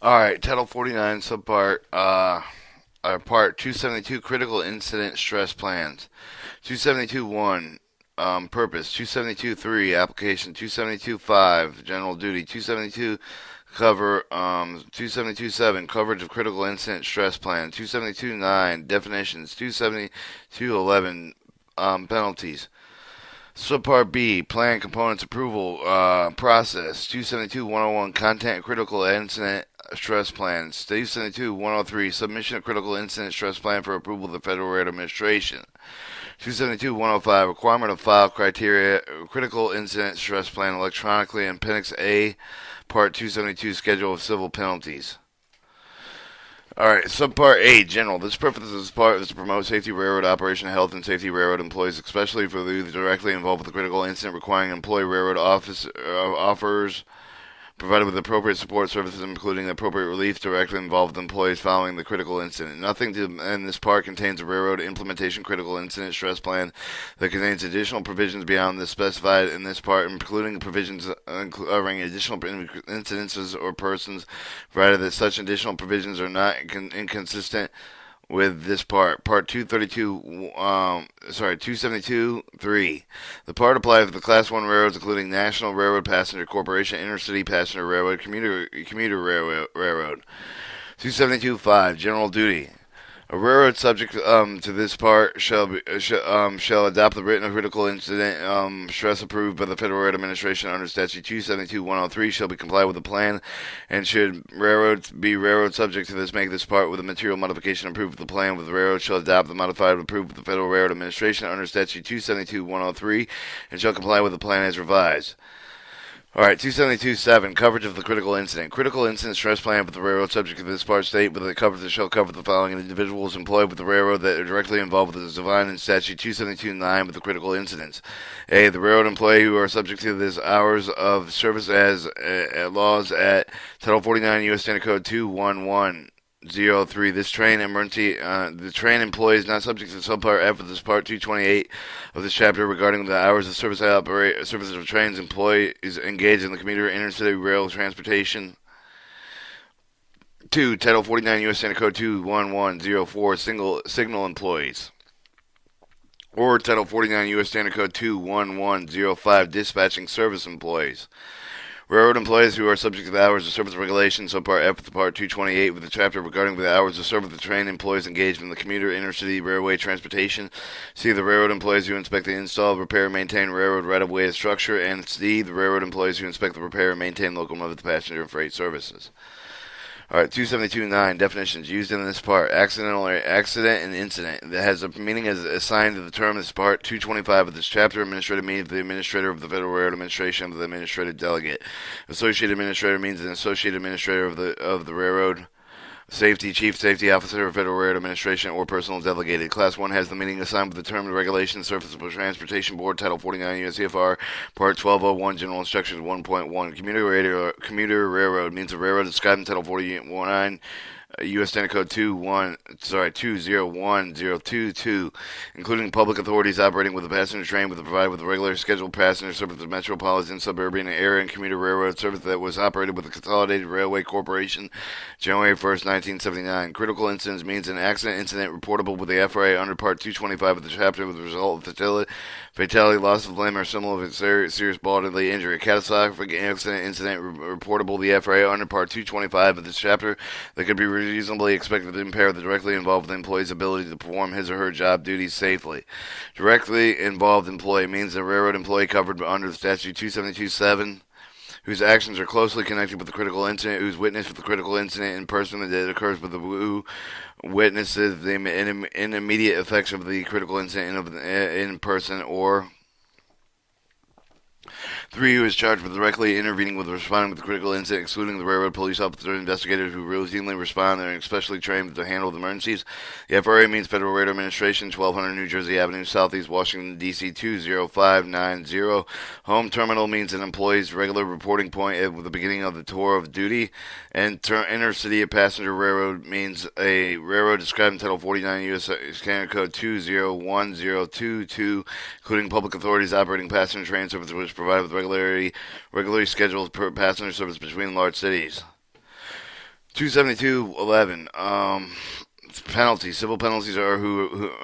All right, Title 49, subpart, part 272, critical incident stress plans. 272.1, purpose. 272.3, application. 272.5, general duty. 272, cover. 272.7, coverage of critical incident stress plan. 272.9, definitions. 272.11, penalties. Subpart B, plan components approval process. 272.101, content critical incident stress plans. 272.103, submission of critical incident stress plan for approval of the Federal Railroad Administration. 272.105, requirement of file criteria critical incident stress plan electronically in Appendix A, Part 272, schedule of civil penalties. All right, subpart A, general. This purpose of this part is to promote safety railroad operation, health, and safety railroad employees, especially for those directly involved with the critical incident requiring employee railroad offers provided with appropriate support services, including appropriate relief directly involved with employees following the critical incident. Nothing in this part contains a railroad implementation critical incident stress plan that contains additional provisions beyond the specified in this part, including provisions covering additional incidences or persons, provided that such additional provisions are not inconsistent with this part. Part 272.3. The part applies to the Class 1 railroads, including National Railroad Passenger Corporation, Intercity Passenger Railroad, Commuter Railroad. 272.5. General duty. A railroad subject to this part shall adopt the written critical incident stress approved by the Federal Railroad Administration under Statute 272.103 shall be complied with the plan, and should railroads be railroad subject to this, make this part with a material modification approved with the plan, with the railroad shall adopt the modified approved with the Federal Railroad Administration under Statute 272.103 and shall comply with the plan as revised. All right, 272.7, coverage of the critical incident. Critical incident stress plan with the railroad subject to this part state with the coverage that shall cover the following individuals employed with the railroad that are directly involved with the defined in statute 272.9 with the critical incidents. A, the railroad employee who are subject to this hours of service as laws at Title 49 U.S. Standard Code 21103. This train emergency, the train employee is not subject to subpart F of this part 228 of this chapter regarding the hours of service services of trains. Employee is engaged in the commuter intercity rail transportation. 2. Title 49 U.S. Standard Code 21104, signal employees. Or Title 49 U.S. Standard Code 21105, dispatching service employees. Railroad employees who are subject to the hours of service regulations, subpart F of the part 228 with the chapter regarding the hours of service of the train employees engaged in the commuter intercity railway transportation. C, the railroad employees who inspect the install, repair, and maintain railroad right-of-way structure. And D, the railroad employees who inspect the repair and maintain locomotive, passenger, and freight services. All right, 272.9, definitions used in this part. Accident and incident. That has a meaning as assigned to the term in this part. 225 of this chapter. Administrative means the administrator of the Federal Railroad Administration of the administrative delegate. Associate administrator means an associate administrator of the railroad. Safety, Chief Safety Officer of Federal Railroad Administration, or personal delegated. Class 1 has the meaning assigned with the term Regulations, Surface Transportation Board, Title 49 U.S.C.F.R., Part 1201, General Instructions 1.1. Commuter Railroad means a railroad described in Title 49 U.S. Standard Code 201022, including public authorities operating with a passenger train with provided with a regular scheduled passenger service of metropolitan, suburban, area, and commuter railroad service that was operated with the Consolidated Railway Corporation, January 1st, 1979. Critical incidents means an accident incident reportable with the FRA under Part 225 of the chapter with the result of fatality, loss of limb, or similar serious bodily injury. A catastrophic incident reportable to the FRA under Part 225 of this chapter that could be reasonably expected to impair the directly involved employee's ability to perform his or her job duties safely. Directly involved employee means a railroad employee covered under the statute 272.7 whose actions are closely connected with the critical incident, whose witness with the critical incident in person that occurs with the who witnesses the immediate effects of the critical incident in person, or 3. Who is charged with directly intervening with responding with the critical incident, excluding the railroad police officer investigators who routinely respond and are especially trained to handle the emergencies. The FRA means Federal Railroad Administration, 1200 New Jersey Avenue, Southeast Washington, D.C. 20590. Home terminal means an employee's regular reporting point at the beginning of the tour of duty. And intercity passenger railroad means a railroad described in Title 49 U.S. Standard Code 201022, including public authorities operating passenger train services which provide with regularly scheduled passenger service between large cities. 272.11. Penalties. Civil penalties are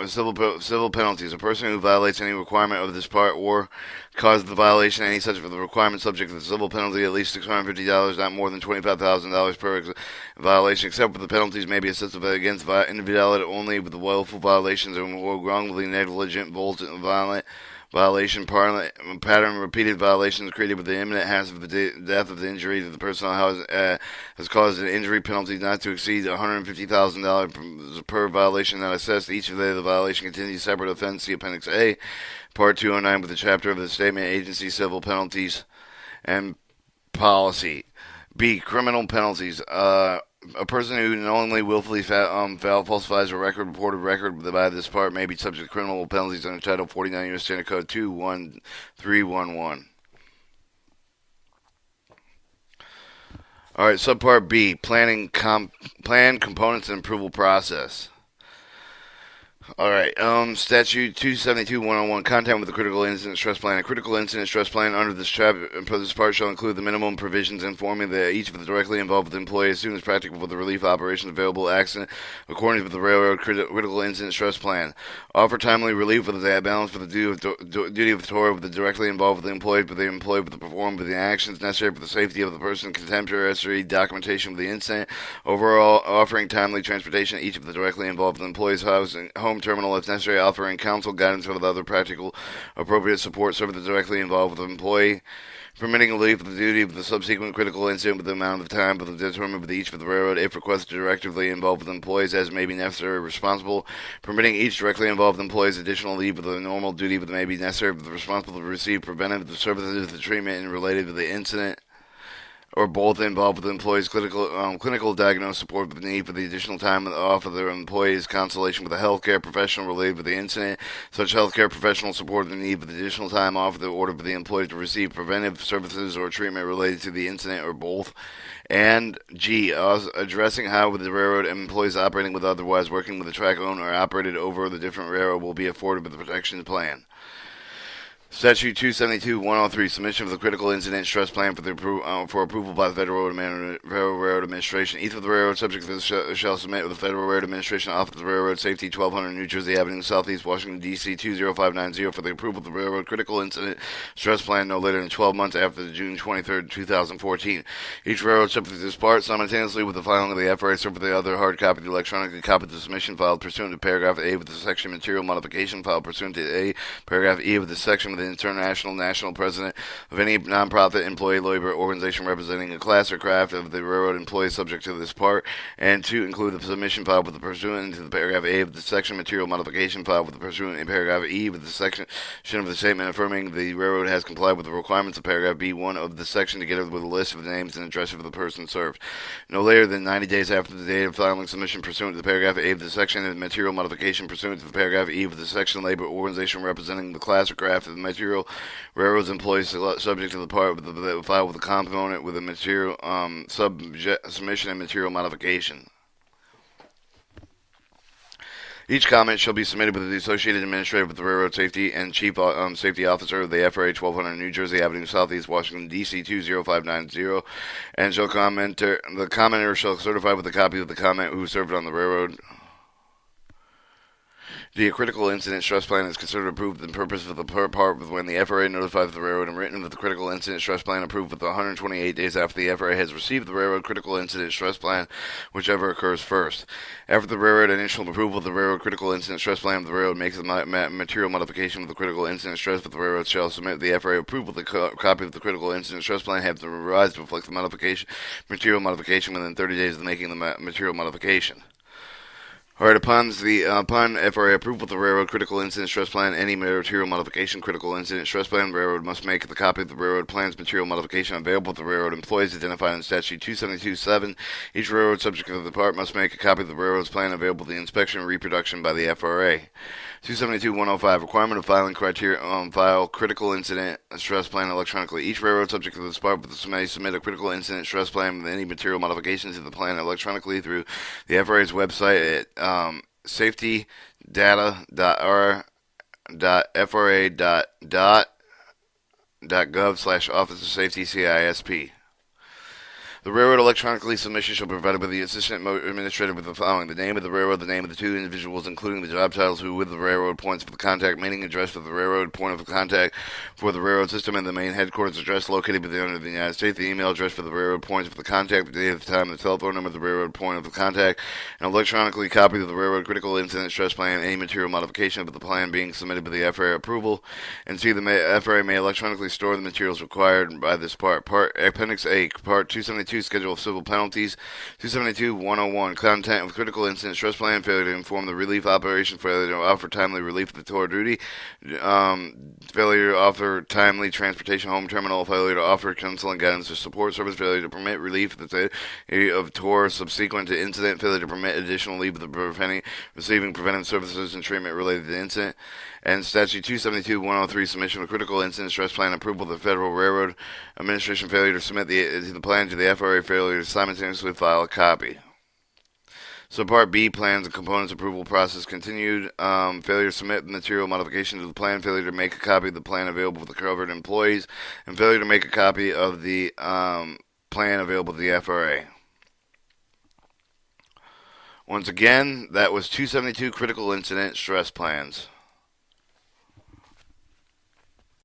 civil penalties. A person who violates any requirement of this part or causes the violation of any such of the requirement subject to the civil penalty at least $650, not more than $25,000 per violation, except for the penalties may be assessed against individuality only with the willful violations or wrongfully negligent, violent violation pattern repeated violations created with the imminent hazard of the death of the injury to the person has caused an injury penalty not to exceed $150,000 per violation not assessed. Each of the violation continues separate offense. See Appendix A, Part 209 with the chapter of the Statement Agency Civil Penalties and Policy. B. Criminal penalties. A person who knowingly, willfully falsifies a reported record by this part may be subject to criminal penalties under Title 49 U.S. Standard Code 21311. All right, Subpart B, plan, components, and approval process. All right. Statute 272-101, content with the critical incident stress plan. A critical incident stress plan under this part shall include the minimum provisions informing each of the directly involved with the employee as soon as practical for the relief operations available accident according to the railroad critical incident stress plan. Offer timely relief with the balance for the duty of the tour with the directly involved with the employee, with the perform with the actions necessary for the safety of the person, contemporary documentation of the incident, overall offering timely transportation each of the directly involved with the employee's home terminal if necessary, offering counsel, guidance, or other practical appropriate support serve the directly involved with the employee, permitting a leave of the duty of the subsequent critical incident with the amount of time determined with each of the railroad if requested directly involved with employees as may be necessary or responsible, permitting each directly involved employee's additional leave with the normal duty that may be necessary with the responsible to receive preventive services of the treatment and related to the incident or both involved with the employee's clinical diagnosis support with the need for the additional time off of their employee's consultation with a healthcare professional related with the incident. Such healthcare professional support the need for the additional time off of the order for the employee to receive preventive services or treatment related to the incident or both. And G, addressing how the railroad and employees operating with otherwise working with the track owner or operated over the different railroad will be afforded with the protection plan. Statute 272-103, submission of the critical incident stress plan for approval by the Federal Railroad Administration. Each of the railroad subjects to this shall submit with the Federal Railroad Administration Office of Railroad Safety, 1200 New Jersey Avenue, Southeast Washington, D.C. 20590 for the approval of the railroad critical incident stress plan no later than 12 months after June 23, 2014. Each railroad subject to this part, simultaneously with the filing of the FRA, serve with the other hard copy, the electronically copy of the submission filed pursuant to paragraph A with the section material modification filed pursuant to A, paragraph E of the section with the international national president of any nonprofit employee labor organization representing a class or craft of the railroad employees subject to this part, and to include the submission filed with the pursuant to the paragraph A of the section material modification filed with the pursuant in paragraph E with the section of the statement affirming the railroad has complied with the requirements of paragraph B1 of the section together with a list of the names and address of the person served. No later than 90 days after the date of filing submission pursuant to the paragraph A of the section of material modification pursuant to the paragraph E of the section labor organization representing the class or craft of the material railroad's employees subject to the part with the file with the component with the material submission and material modification. Each comment shall be submitted with the Associated Administrator with the Railroad Safety and Chief Safety Officer of the FRA, 1200 New Jersey Avenue, Southeast Washington, D.C. 20590, and the commenter shall certify with a copy of the comment who served on the railroad. The critical incident stress plan is considered approved in purpose of the part when the FRA notifies the railroad and written that the critical incident stress plan approved with 128 days after the FRA has received the railroad critical incident stress plan, whichever occurs first. After the railroad initial approval of the railroad critical incident stress plan, the railroad makes the material modification of the critical incident stress, but the railroad shall submit the FRA approval of the copy of the critical incident stress plan have to revised to reflect the material modification within 30 days of making the material modification. All right, upon FRA approval of the railroad critical incident stress plan, any material modification critical incident stress plan, the railroad must make the copy of the railroad plan's material modification available to the railroad employees identified in Statute 272-7. Each railroad subject to the part must make a copy of the railroad's plan available to the inspection and reproduction by the FRA. 272-105, requirement of filing criteria file critical incident stress plan electronically. Each railroad subject to this part may submit a critical incident stress plan with any material modifications to the plan electronically through the FRA's website at safetydata.fra.gov/Office of Safety CISP. The railroad electronically submission shall be provided by the assistant administrator with the following: the name of the railroad, the name of the two individuals, including the job titles, who with the railroad, points for the contact, mailing address for the railroad, point of contact for the railroad system, and the main headquarters address located within the United States, the email address for the railroad, points for the contact, the date of the time, the telephone number of the railroad, point of the contact, and electronically copy of the railroad critical incident stress plan, any material modification of the plan being submitted with the FRA approval, and C, the FRA may electronically store the materials required by this part. Appendix A, Part 272, Schedule of Civil Penalties, 272-101, Content of Critical Incident Stress Plan, failure to inform the relief operation, failure to offer timely relief of the tour duty, failure to offer timely transportation home terminal, failure to offer counseling guidance or support service, failure to permit relief of tour subsequent to incident, failure to permit additional leave of the receiving preventive services and treatment related to the incident, and Statute 272-103, submission of critical incident stress plan, approval of the Federal Railroad Administration, failure to submit the plan to the FRA, failure to simultaneously file a copy. So Part B, plans and components approval process continued. Failure to submit material modification to the plan, failure to make a copy of the plan available for the covered employees, and failure to make a copy of the plan available to the FRA. Once again, that was 272 critical incident stress plans.